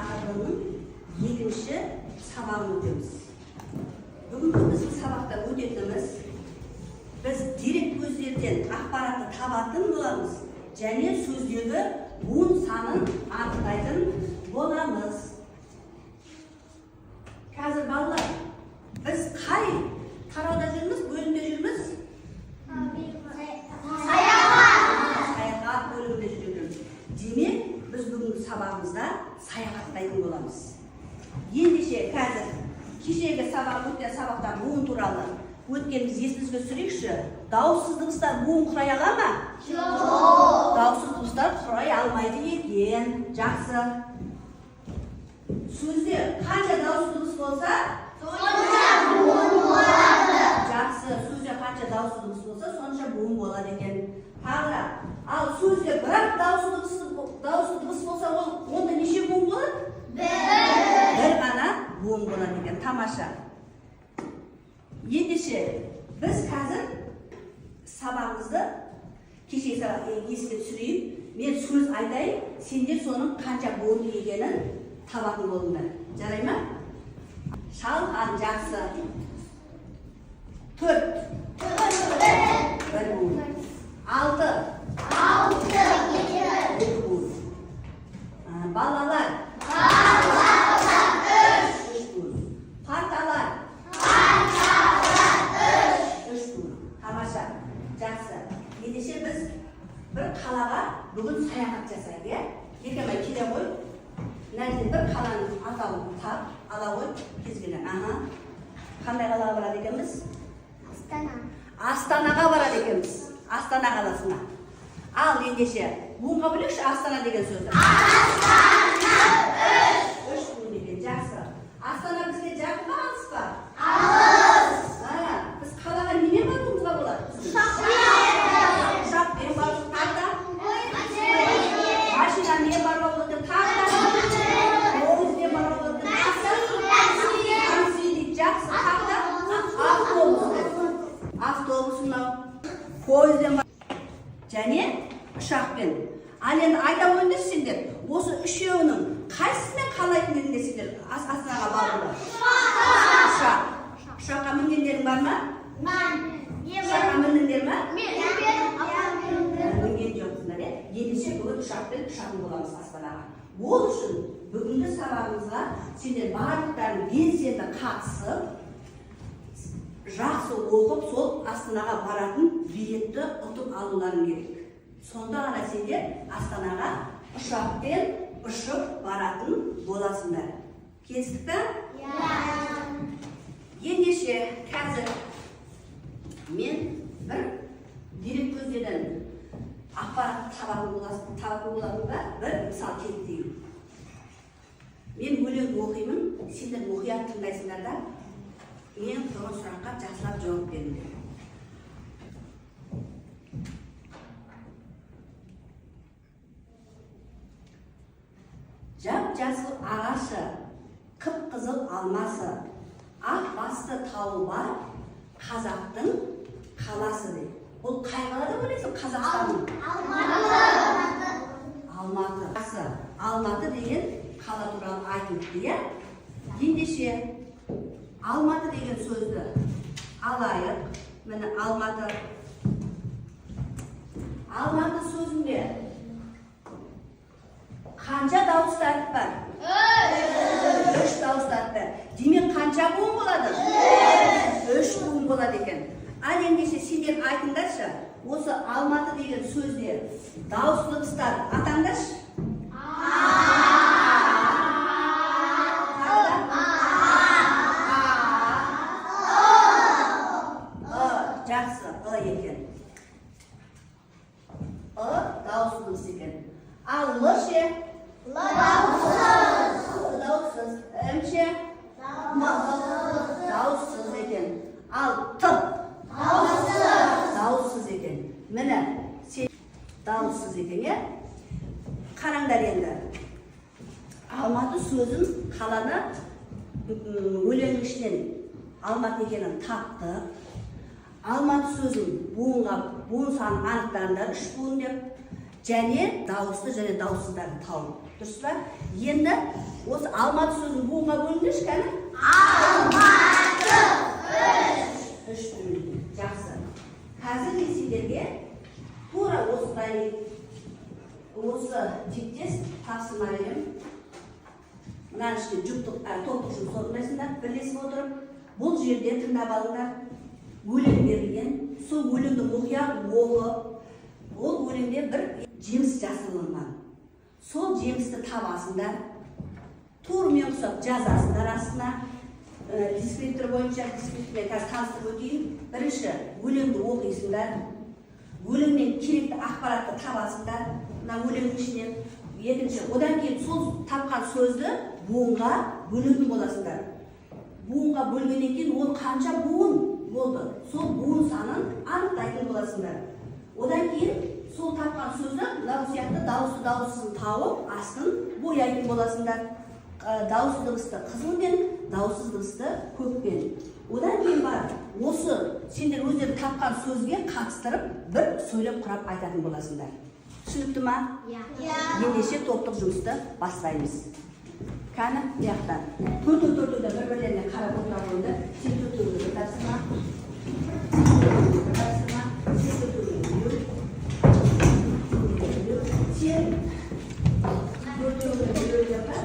тақырыбының екінші сабағын өтеміз. Бүгінгі біздің сабақта өтетініміз біз дерек көздерден ақпаратты табатын боламыз және сөздегі буын санын анықтайтын боламыз. Қазір балалар, біз қай тарауда жүрміз, бөлімде жүрміз? Саяхат бөлімінде жүрміз. Демек, біз бүгінгі сабағымызда саяхаттайтын боламыз. Ендеше қазір кешегі өткен сабақта буын туралы өткеніміз есіңізге түсірейікші. Дауыссыз дыбыстар буын құрай ала ма? Жоқ. Дауыссыз дыбыстар құрай алмайды екен. Жақсы. Сөзде қанша дауыссыз дыбыс болса, сонша буын болады. Жақсы. Сөзде қанша дауыссыз дыбыс болса, сонша буын болады екен. Тағы. Ал сөзде бірақ дауыссыз дыбыс болса, онда неше буын болады? Бір ғана буын болады екен. Тамаша. Ендеше, біз қазір сабағымызды кешегі еске түсірейік. Мен сөз айтайын, сендер соның қанша буын екенін табатын болыңдар. Жарай ма? Шалқан жақсы. 4. Бір буын. 6. 2 буын. Балалар. 3 буын. Парталар. 3 буын. Тамаша. Жақсы. Ендеше біз бір қалаға бүгін саяхат жасайық. Екемай келе ғой. Нәрсе бір қаланың атауын тап, ала ғой, кезгені. Қандай қалаға барады екенбіз? Астанаға барады екенбіз. Астана қаласына. Ал ендеше, буынға бөлікші Астана деген сөзді. Астана 3 буын екен, жақсы. Астана бізге жақын ба, алыс па? Алыс. Біз қалаға немен баруымызға болады? Ұшақпен баруымыз қайда? Машинамен баруға болады қайда? Пойызбен баруға болады қайда? Такси жақсы қайда? Автобус мынау. Пойызбен және ұшақпен. Ал енді айта қойыңдар сендер, осы үшеуінің қайсысымен қалайтын едіңдер сендер Астанаға баруға? Ұшақ. Ұшаққа мінгендерің бар ма? Ұшаққа міндіңдер ма? Мінген жоқсыңдар, ендеше бүгін ұшақпен ұшатын боламыз Астанаға. Ол үшін бүгінгі сабағымызға сендер барлықтарын белсенді қатысып, жақсы оқып, сол Астанаға баратын билетті ұтып алуларың керек. Сонда ғана сендер Астанаға ұшақпен ұшып баратын боласыңдар. Келістік пе? Ендеше қазір мен бір дерек көздерден ақпарат табатын болатын ба, бір мысал келтірейін. Мен өлең оқимын, сендер мұқият тыңдайсыңдар да, мен тұрған сұраққа жақсылап жауап беріңдер. Жап-жасыл ағашы, қып-қызыл алмасы, ақ басты тауы бар қазақтың қаласы дейді. Бұл қай қалада ойлайсың Қазақстанның? Алматы. Алматы деген қала туралы айтылды, иә? Ендеше Алматы деген сөзді алайық. Міне Алматы. Алматы сөзінде қанша дауыс тәртіп бар? 3 дауыс тәртіп бар. Демек қанша буын болады? 3 буын болады екен. Ал ендеше сендер айтыңдаршы, осы Алматы деген сөзде дауыс дыбыстар атаңдаршы. Жақсы, екен. Дауыс дыбыс екен. Ал ше? Дауыссыз. Ше? Дауыссыз екен. Ал дауыссыз екен. Міне, дауыссыз екен, е? Қараңдар енді. Алматы сөзін қаланы өлеңнің ішінен Алматы екенін тапты. Алматы сөзін буын санын анықтаңдар, 3 буын деп. және дауысты және дауыссыздарды тауып. Дұрыс па? Енді осы алматы сөзін буынға бөліңдерші кәні? Алматы үш бөлінді. Жақсы. Қазір мен сендерге тура осындай осы тектес тапсырма беремін. Мынаның ішінде топтық жұмыс орындайсыңдар, бірлесіп отырып. Бұл жерде тыңдап алыңдар. Өлең берілген. Сол өлеңді мұқият оқып, ол өлеңде бір жеміс жасырылған. Сол жемісті табасыңдар. Туырмен ұқсап жазасыңдар астына. Дискриптор бойынша дискриптор қазір таныстырып өтейін. Бірінші өлеңді оқисыңдар. Өлеңнен керекті ақпаратты табасыңдар. Мына өлеңнің ішінен. Екінші, одан кейін сол тапқан сөзді буынға бөлетін боласыңдар. Буынға бөлгеннен кейін ол қанша буын болды. Сол буын санын анықтайтын боласыңдар. Одан кейін сол тапқан сөзді мынау сияқты дауысты дауыссызын тауып, астын бояйтын боласыңдар. Дауысты дыбысты қызылмен, дауыссыз дыбысты көкпен. Одан кейін бар, осы сендер өздері тапқан сөзге қатыстырып, бір сөйлеп құрап айтатын боласыңдар. Түсінікті ма? Ендеше топтық жұмысты бастаймыз. Кәні, яқтан. Төртеуді бір-бірлеріне қарап отыра қойды. Сен төртеуді тапсырма. Сен төртеуді yapar.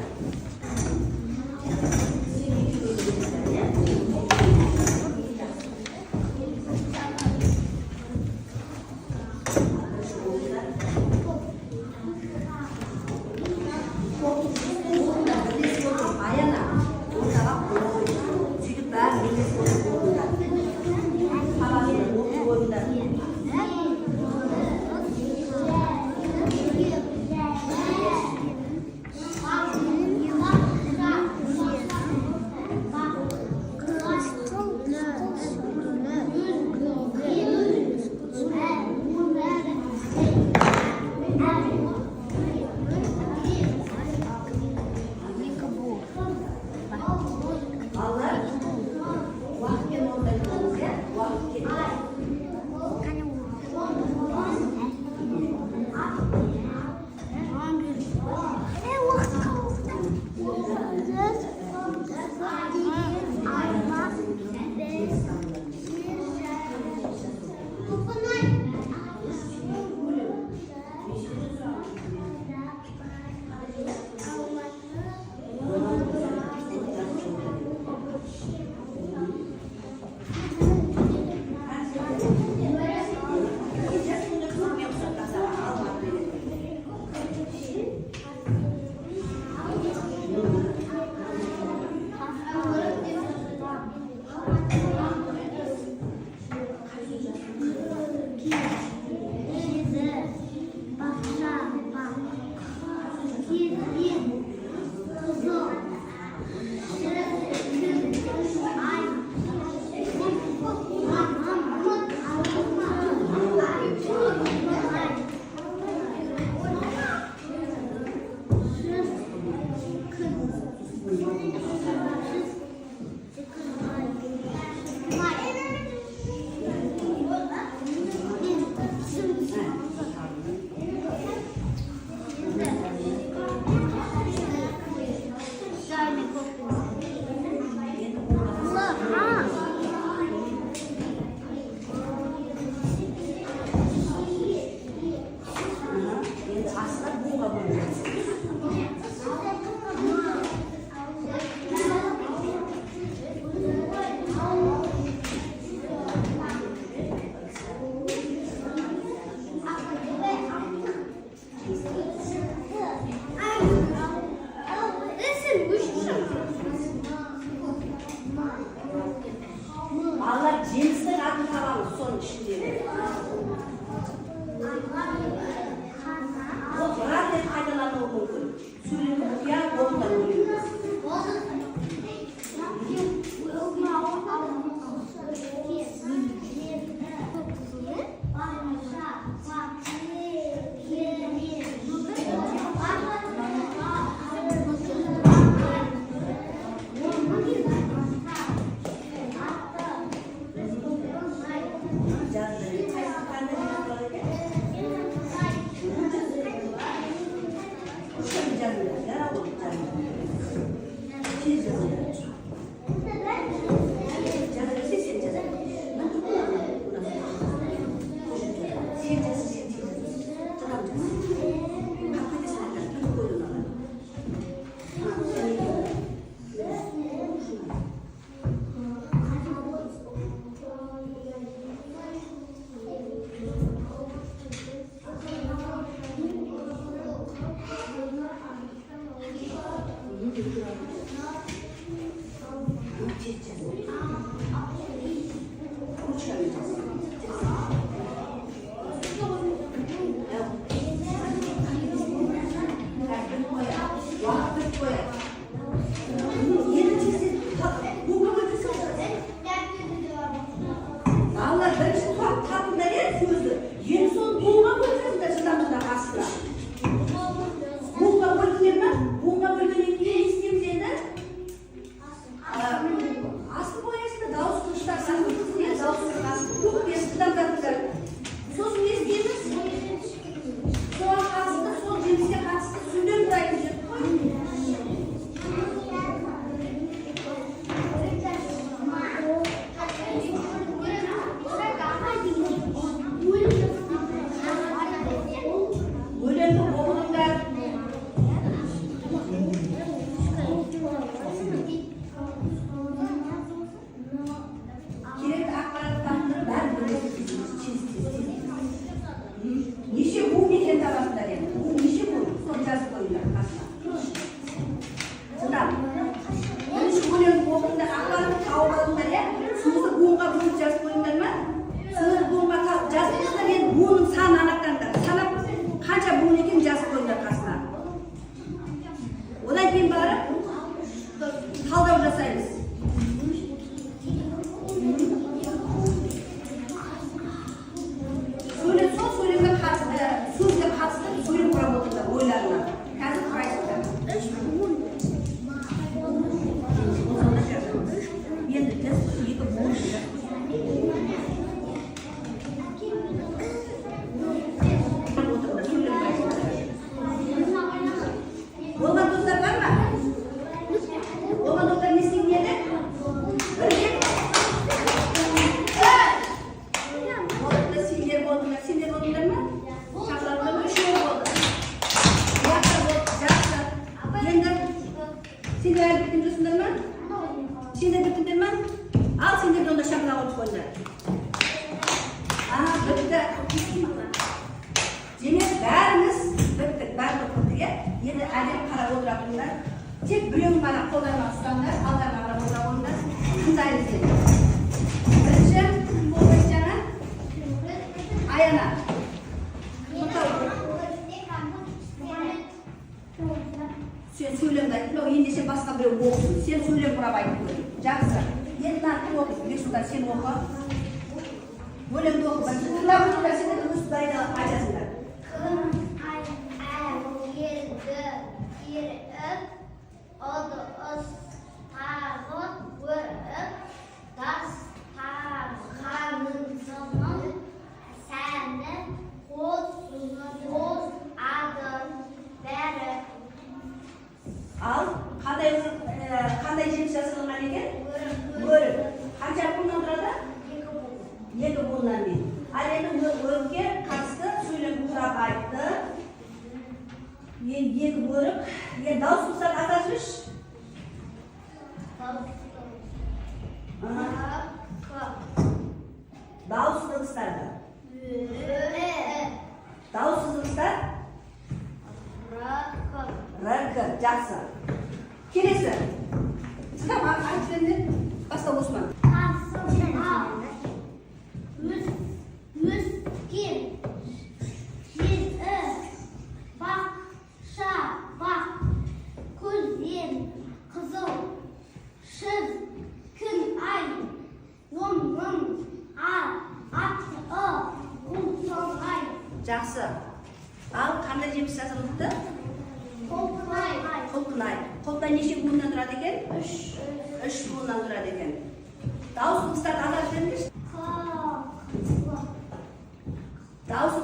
Dağ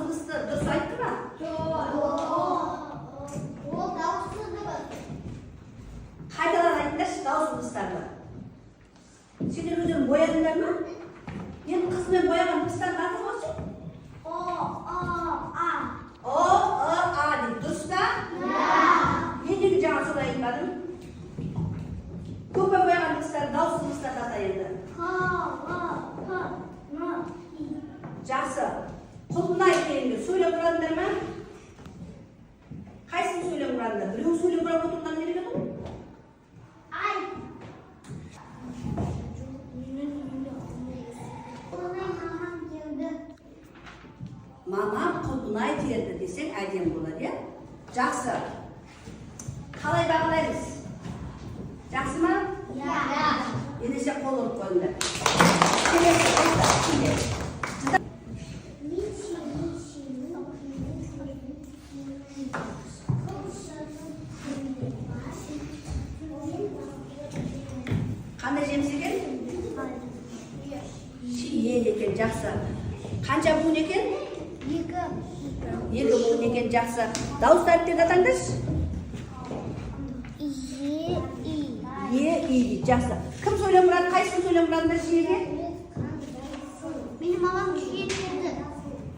boyadыңдар ма? Енді қызмен бояған ыдыстардың аты осы? А дейді. Дұрыс па? Не неге жаңа солай айтпадың? Көппен бояған ыдыстарды дауысты ыдыстарды ата енді. Жақсы. Құлпынай дегенде сөйлем құрадыңдар ма? Қайсысын сөйлем құрадыңдар? Біреуін сөйлем құрап отырғаннан не деген ол? Мамам Құлпынай келді десең әдемі болады, иә? Жақсы. Қалай бағалаймыз? Жақсы ма? Ендеше қол ұрып қойыңдар. Қандай жеміс екен? Шиен екен, жақсы. Қанша буын екен? 2 буын екен, жақсы. Дауыстарды тек атаңдаршы. Е, дейді, жақсы. Кім сөйлем ұрады? Қайсысын сөйлем ұрадыңдар шиеге? Менің мамам шие терді.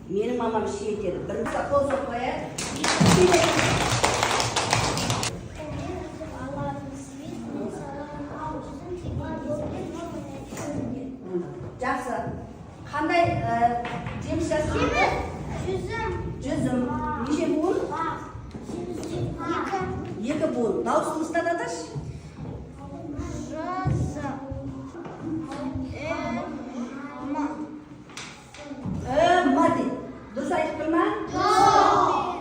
Менің мамам шие терді. Бірінші қол соқ қояды. Жақсы. Қандай жеміс жасың? Жүзім. Неше буын? 2 буын. Дауысты ыдыстарды аташы. Ма дейді. Дұрыс айтып тұр ма?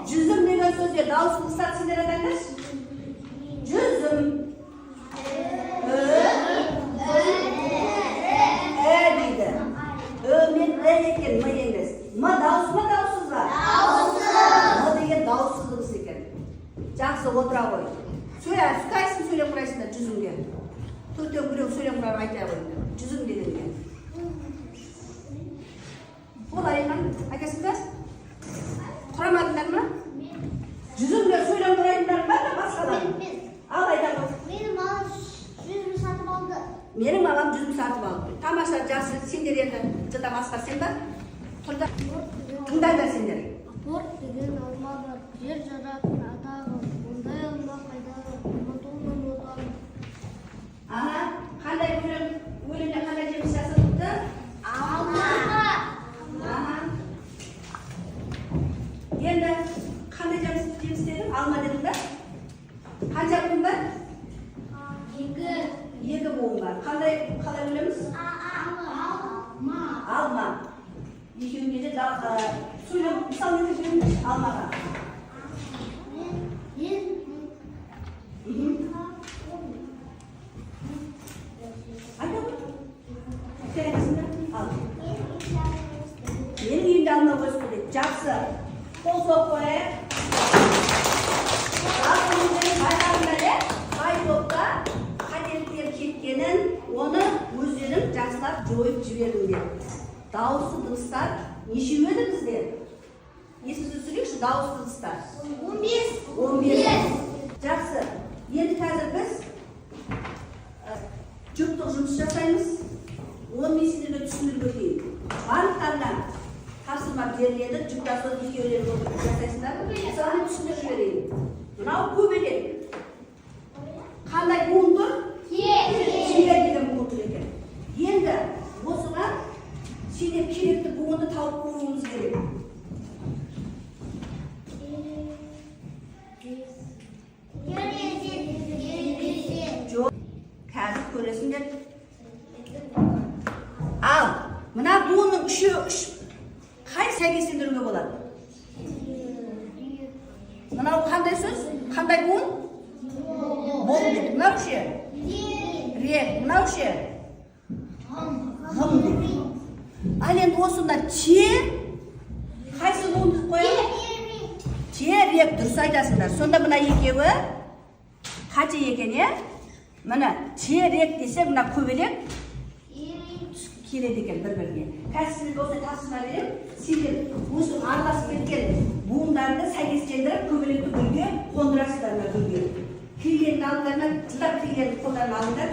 Жүзім деген сөзге дауысты ыдыстарды сендер атаңдаршы. Жүзім. Дейді. Мен екен, ма емес. Ма дауыс ма, дауыссыз ба? Ма деген дауыссыз дыбыс екен. Жақсы, отыра қой. Қайсысын сөйлем құрайсыңдар жүзімге? Төртеу біреу сөйлем құрап айта қойыңдар. Жүзім дегенге. Ол айынан айтасыңдар? Құрамадыңдар ма? Жүзімге сөйлем құрайыңдар ма да басқалар? Ал айта қой. Менің мамам жүзім сатып алды. Менің мамам жүзім сатып алды. Тамаша, жақсы. Сендер енді жыда басқарсен ба? Тұрда тыңдаңдар сендер. Апорт деген алма бар. Жер жаратын атағы. Ондай алма қайдағы. Мотолы моталы. Қандай өлімде қандай жеміс жасалыпты? Алма. Енді қандай жеміс дедің? Алма дедің ба? Қанша буын бар? 2 буын бар. Қалай өлеміз? Алма. Екеуінде де сөйлем, мысал етіп алмаға. Айта ғой. Сәлемісіңдер? Ал. Менің үйімде алма өсіп дейді. Жақсы. Қол соқ қойып. Бай топта қателіктер кеткенін, оны өздерің жақсылап жойып жіберіңдер. Дауысты дыбыстар нешеу еді бізде? Есімізді түсірейікші, дауысты дыбыстар. 15. Жақсы. Енді қазір біз жұптық жұмыс жасаймыз. Оны мен сендерге түсіндіріп өтейін. Барлықтарына тапсырма беріледі, жұптасып екеулері болып жасайсыңдар. Соны түсіндіріп жіберейін. Мынау көбелек. Қандай буын тұр? Тие деген буын тұр екен. Енді осыған сенде керекті буынды тауып қоюымыз керек. Жоқ, қазір көресіңдер. Ал, мына буынның үші қай сәйкестендіруге болады? Мынау қандай сөз? Қандай буын? Бол деді. Мынау ше? Рек. Мынау ше? Ғым деді. Ал енді осында че қайсы буынды қояды? Че, рек, дұрыс айтасыңдар. Сонда мына екеуі қате екен, е? Мына че, рек десе, мына көбелек келеді екен бір-біріне. Қазір сіздерге осылай тапсырма берем. Сендер осы араласып кеткен буындарды сәйкестендіріп көбелекті гүлге қондырасыздар мына гүлге. Киленді алдыңдарына, жылап киленді қолдарына алыңдар.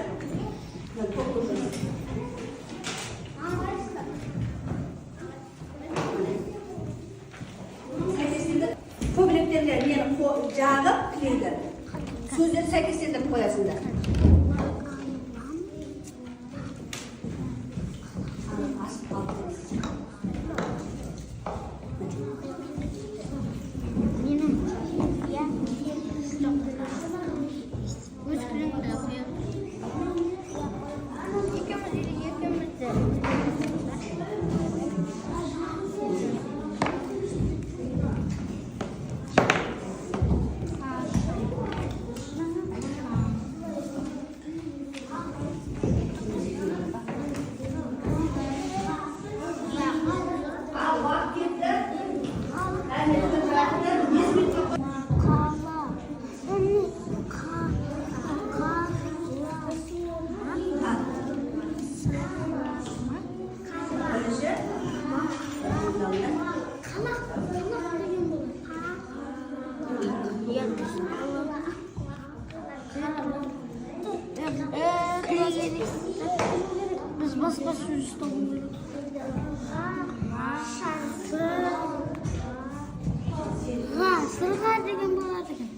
жағып тілейді. Сөздер сәйкестендіріп қоясыңдар. Biz басқа сөз табу керек. Сырға деген болады екен.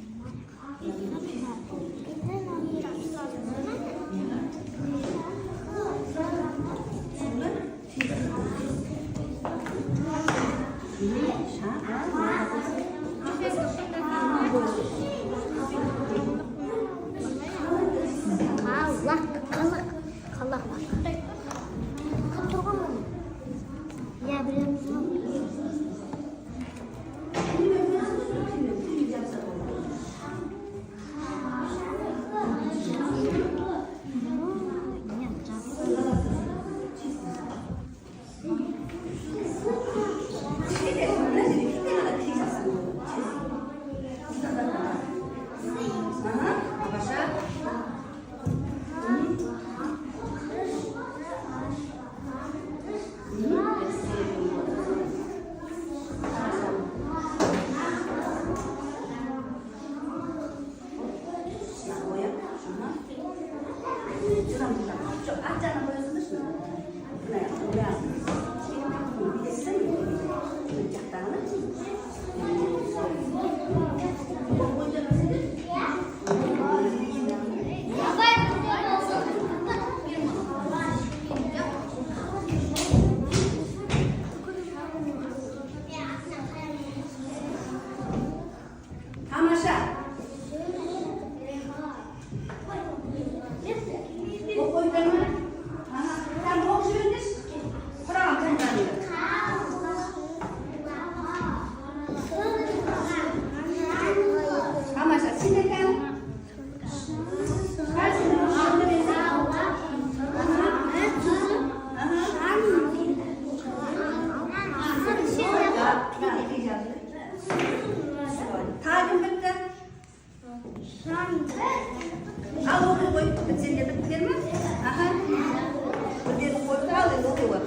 Қалақ. Тұрған мын? Я білеміз ғой.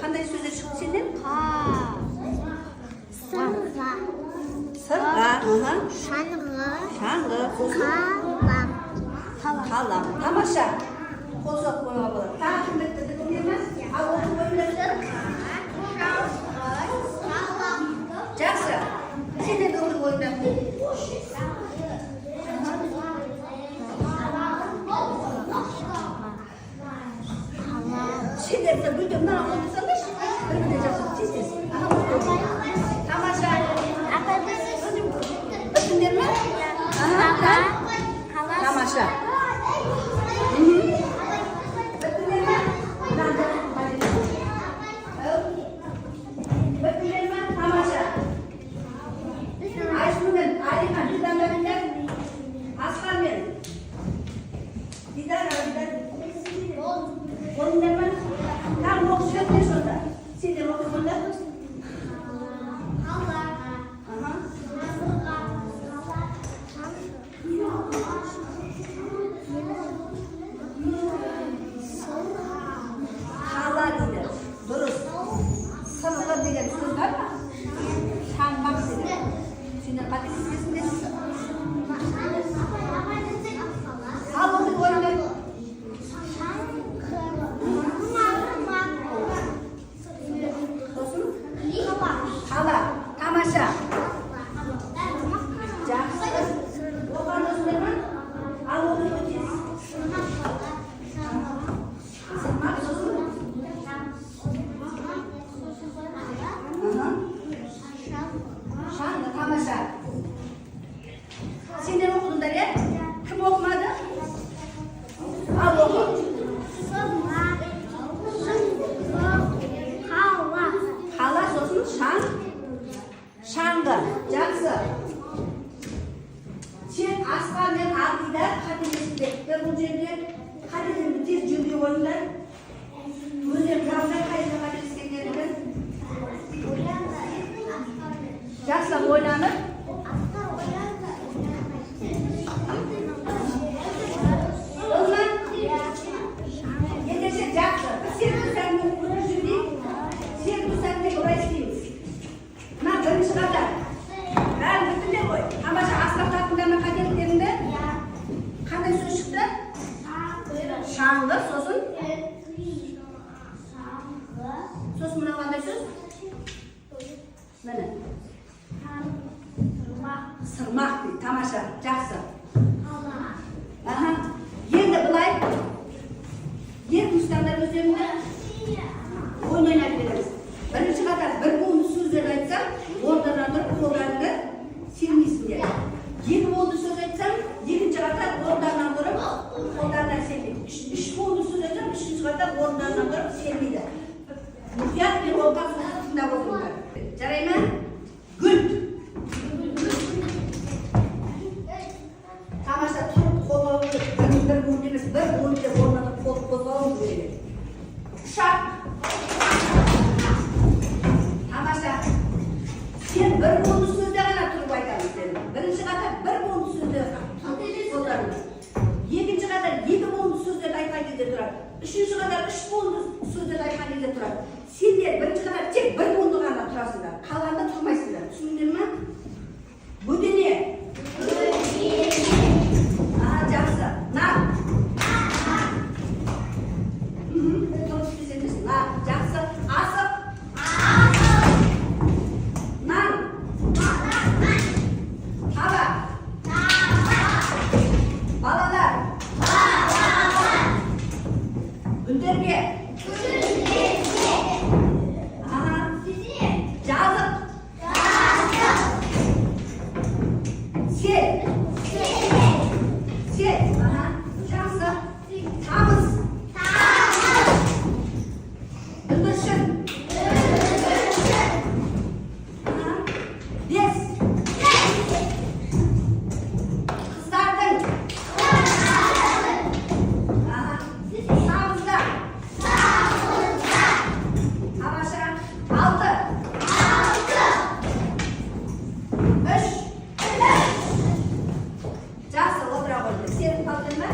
Қандай сөздер шықты сенен? Сырға, шаңғы, қалам. Тамаша. Қол соғып қоюға болады. Тағы кім бітті білдіңдер ме? Ал оқып қойыңдар. Жақсы. Сендер де оқып қойыңдар. Сендер де бүйтіп мына отырсаңдаршы. Бір-біріне жасап тез-тез. Тамаша. Білдіңдер ме? Тамаша. Деген сөз бар ма? Шаңбақ деген. Сендер қате сезесіңдер? Ал оқып қойыңдар. Сосын Al oku. Hala so'sin shang'i. Yaxshi. Sen asqardan aqida qadimlikda bu yerda qadimlikni tez jo'nday qo'yinglar. O'zim qanday qayta qadimlikka keldim. Yaxshi o'ylanib. Şangı sosun. Sos buna qanday so'z? Mana. Sirmoq deydi. Tamasha, yaxshi. Aha. Endi bulay. Yer mustamlar o'zimni o'ynab beramiz. Birinchi qator bir bo'ldi so'zlar aytsam, o'rtadan turib qo'llarni silmaysizlar. Yeni bo'ldi so'z aytsam, ikkinchi qator o'rtadan turib qo'llarni silmaydi. Uch bo'ldi so'z aytsam, uchinchi qator o'rtadan turib silmaydi. Muhiyat bir o'rtadan shunday bo'ladi. Jarayman? Gul. Tamasha turib qo'llarni bir bo'ldi emas, bir bo'ldi o'rtadan qo'llarni qo'yadi. Uşak. Tamasha. Sen bir bo'ldi so'zda g'ana turib aytamiz dedi. Birinchi qator bir bo'ldi so'zda qo'llarni. Ikkinchi qator ikki bo'ldi so'zda aytganingizda turadi. Uchinchi qator uch bo'ldi so'zda aytganingizda turadi. Sizlar birinchi qator tek bir bo'ldi g'ana turasizlar. Qolganda turmaysizlar. Tushundingizmi? Bu ne? Aha, yaxshi. Na. Yaxshi. Asib. Nan. Hava. Balalar. Bunlarga. Aha. Yazib. Sel. Sel. Aha. Yaxshi. Tamiz. Ildırşın. Des. Kızardın. Sağımızda. Havaşa. Altı. Üç. Жақсы отыра қойды. Сенің қалдырма.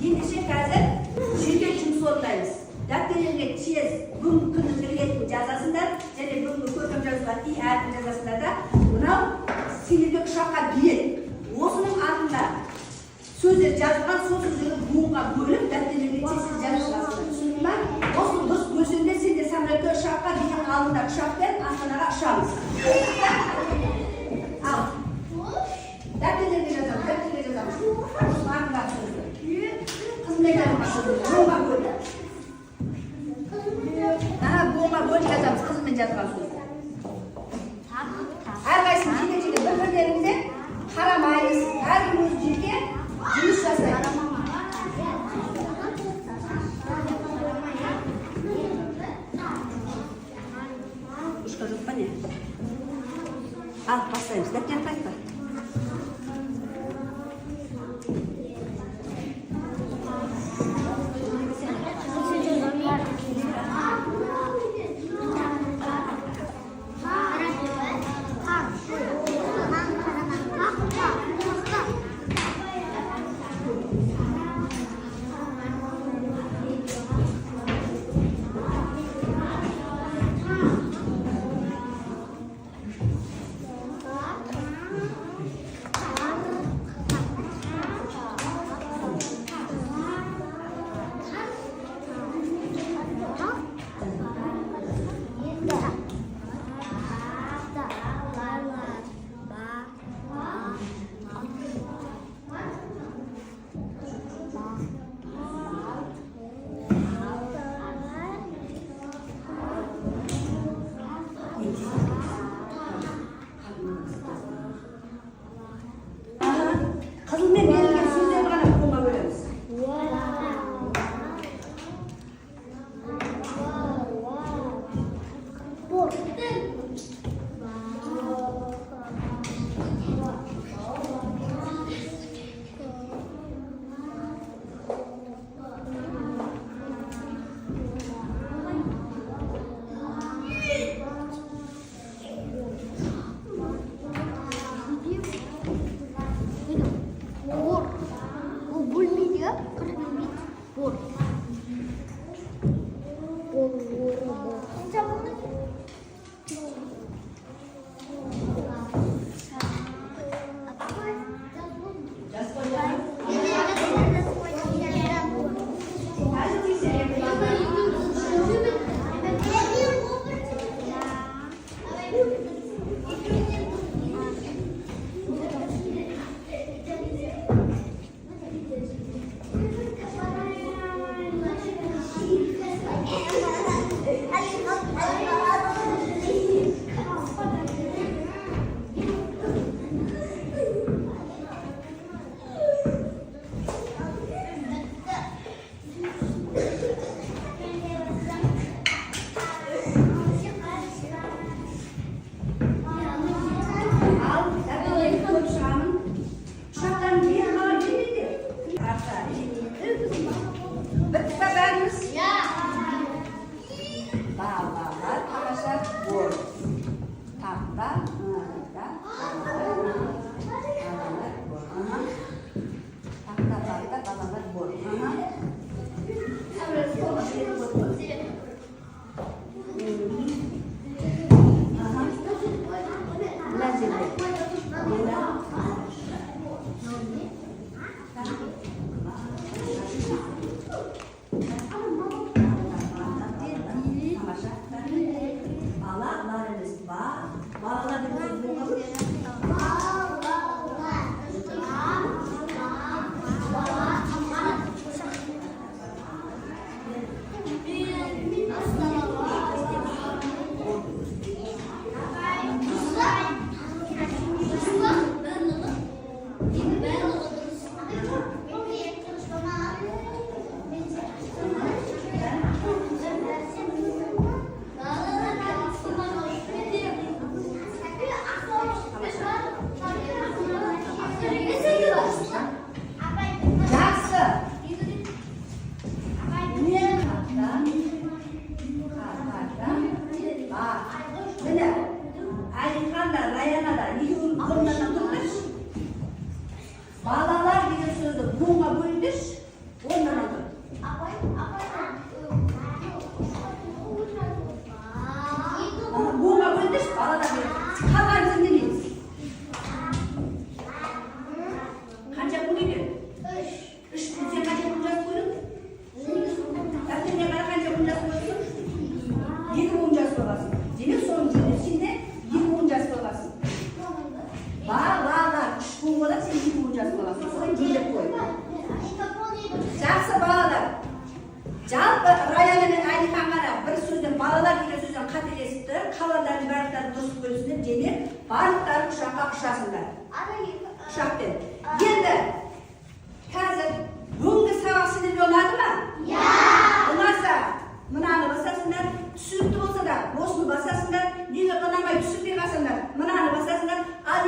Ендеше қазір жерге жұмыс орындаймыз. Дәптеріңе тез бүгінгі күннің білгенін жазасыңдар, және бүгінгі көркем жазуға и әрпін жазасыңдар да, мынау сендерге құшаққа бел. Осының артында сөздер жазылған, сол сөздерді буынға бөліп, дәптеріңе тез жазасыңдар. Түсіндің ме? Осының дұрыс бөлсеңде сендер самолетке ұшаққа бидің алдында ұшақпен астанаға ұшамыз. Ал. Дәптеріңе жазамыз, дәптеріңе жазамыз. Осының артындағы сөздер. Қызметтердің сөздер, буынға бөліп. Буынға бөліп жазамыз, қызымен жазған сөз. Әрқайсысын жеке-жеке бір-бірлеріңізде қарамайыз. Әркім өз жеке жұмыс жасайды. Ұшқа жоқ па не? Ал, бастаймыз. Дәптер қайтпа. Bittik mi bärimiz? Balalar tamosha bo'l. Taxta, taxta, balalar bo'l. Balalarımız var. Balalarımız Balalar degan so'zni bunga bo'ldirish o'rnini tur. Bunga bo'ldirish balalar qolgan so'zni deymiz. Qancha pul ekan? 3 pulga qancha pul yozib qo'ying? Daftarga qancha pul yozib qo'ying? 20 pul yozib qo'yasiz. Demak, so'nggi ichida 20 pul yozib qo'yasiz. Balalar 3 pul bo'lsa, sen 20 pul yozib qo'yasiz. So'ng yilib qo'y. Yaxshi balalar. Jalpi rayonining ayni qanqara bir so'zdan balalar degan so'zdan qatelesibdi. Qavlarning barchasi do'st bo'lsin deb, demak, barchasi qushaqqa qushasizlar. Qushaqdi. Endi hozir bunga savol sinib yo'ladimi? Bo'lmasa, bunani bosasizlar, tushunib bo'lsa-da, bo'shni bosasizlar, nega qilmay tushunib qolsanglar, bunani bosasizlar,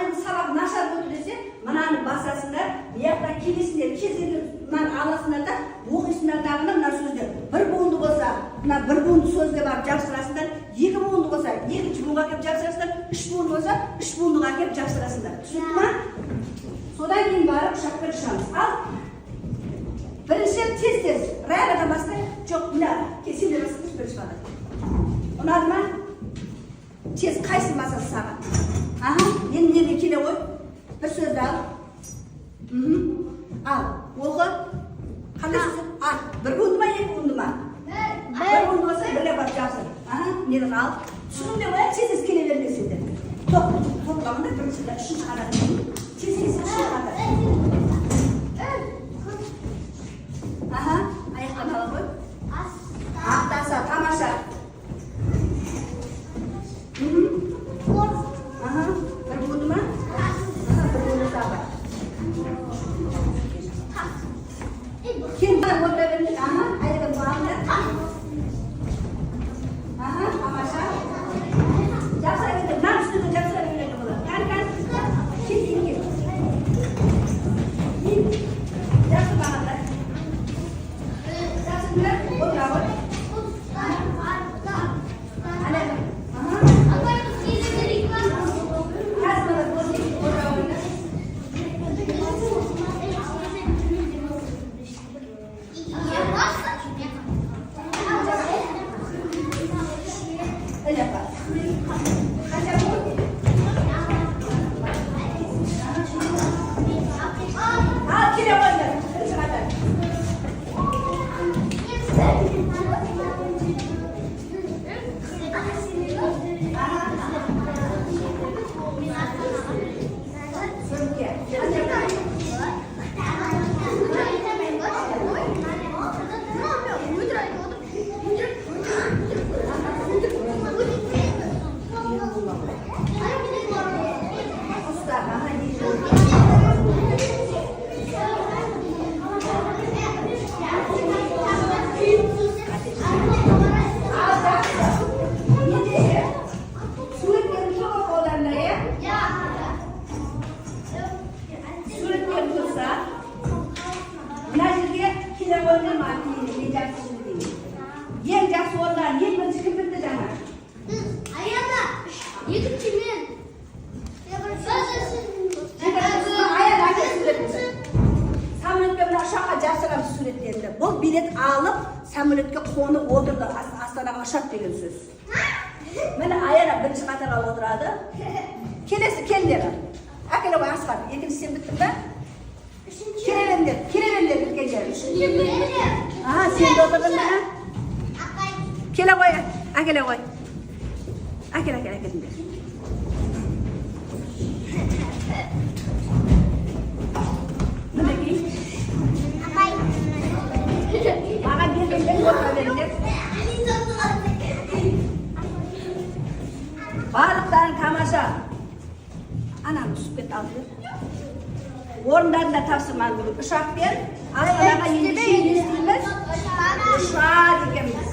endi saboq nashar bo'ldi desa, bunani bosasizlar, bu yoqda kelishinglar, kezinglar, men alasizlar-da, o'qisizlar dag'ini mana so'zga bir bo'ndi bo'lsa, mana bir bo'ndi so'zga borib jabsirasizlar, 2 bo'ndi bo'lsa, 2 bo'nga kelib jabsirasizlar, 3 bo'ndi bo'lsa, 3 bo'ndiga kelib jabsirasizlar. Tushundingmi? So'dan keyin borib shaqqa tushamiz. Al. Birinchi tez rayada masda yo'q, bular kesin demasini bilishmadi. Unadimi? Tez qaysi masala saqat? Aha, endi yerga kela qo'y. Bir so'zda al. Al, o'qi. Qanday so'z? Al, bir bo'ndimi, 2 bo'ndimi? Bir bo'ndi bo'lsa, birga borib jabsir. Aha, meni al. Shunda voy tez kelavermaysiz dedi. To'xtamda birinchidan shuni qaradi. Tez shuni qaradi. Aha, ayaqdan olib qo'y. Aftasa, tamasha. Aha, bir bo'ldimi? Aha, bir bo'ndi sabr. Kim bor o'tiradi? Aha, ayaqdan boradi. Aha, tamasha. Jabsiradi, nam ustida jabsiradi bo'ladi. Kan. Keting. Jabsir boradi. Pire oynama pire. Yiyeceksin dediğini. Yiyeceksin ondan. Yiyeceksin kim bitti canım? Ayağına. Yedim kimin? Samolyotga bilan aşağı jasirab suratlayapti. Bu bilet alıp samolyotga qo'nib o'tirdi. Astonaga oshab degan so'z. Mana ayara birinchi qatorga o'tiradi. Kelasi kel dedi. Akalar voy Asqar, ikkinchi sen bitdingmi? Kelaver deb kelgan. Aha, sen de o'tirdingmi? Kela qo'y, akalar qo'y. Akalar dedi. Bana gelin o'tiraveringlar. Balıkların tamasha. Anam tushib ketdi. O'rnlarida tavsiman bugün. Ushaq ber. Astonaga endi shay istaymiz. Ushaq ekanmiz.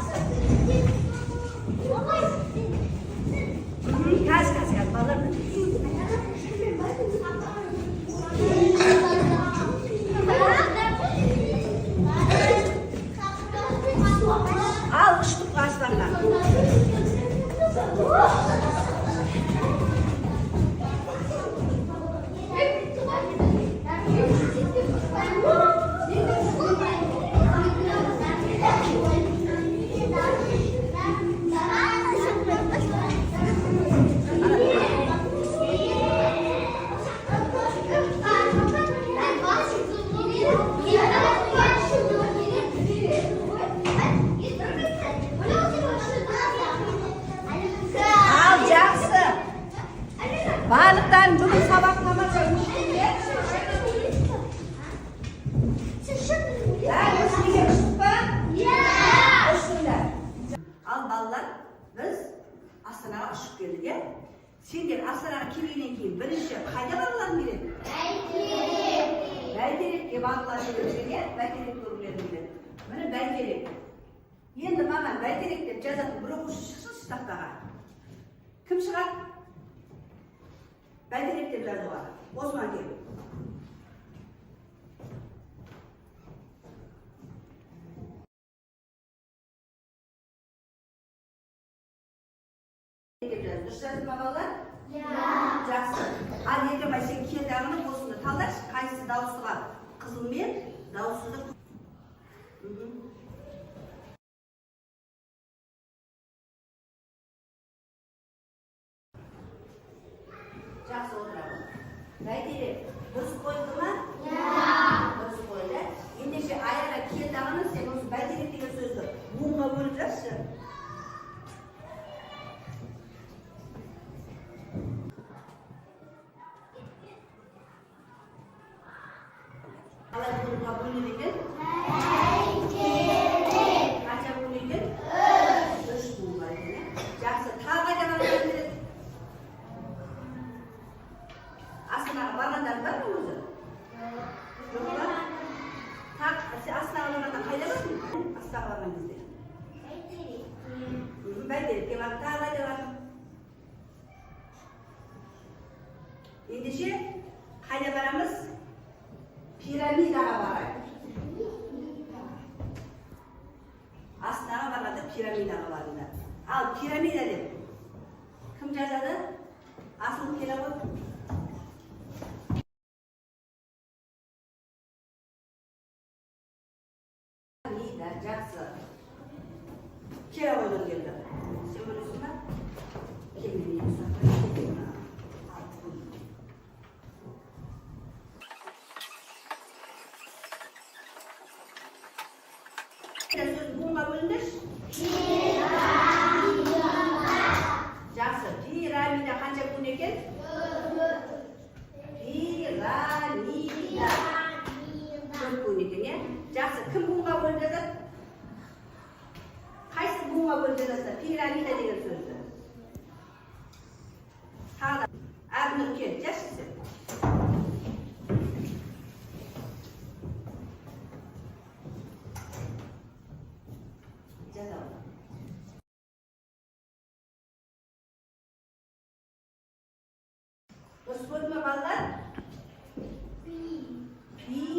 Kaz balık. Al kışlık aslanlar. Balıktan bugün sabah namazı al ballar biz Astonaga ushib keldik. Senlar Astonaga kelgandan keyin birinchi qayga borganing kerak? Bayterekka balıklar kelgan, Bayterekka urganlar. Mana Bayterek. Endi mana Bayterek deb jazat bir o'qish chiqsin taqtaga. Kim chiqadi? Bayterekka deb yozadi. Osman keldi. Dışarıda babalar? Ya. Жақсы. Al yedim ay sen kendini bozunda talaş. Kayısı davusuna kızım ver. Davusunu. Жақсы отырalım. Bayterik, dürüst koydu mu? Ya. Dürüst koydu. Endişe ayara kendini sen o Bayterik degan so'zni bunga bo'ldirsin. Endişe qayda boramiz? Piramidaga boraylik. Astonaga borganda piramidaga boradilar. Al piramida deb kim yozadi? Asl keladi. Piramida Жақсы. Kela o'ylab keldi. Sen bilasizmi? Bunga bo'lindish. Жақсы. Piramida qancha kun ekan? Piramida. Kun ekan, ya. Жақсы. Kim bunga bo'linadi? Qaysi bunga bo'linadi? Piramida degan so'zni. Hada. Abnur kel, yaxshisi. Господи, балдар. Piramida.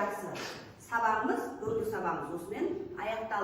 жақсы. Сабағымыз, бүгінгі сабағымыз осымен аяқталды.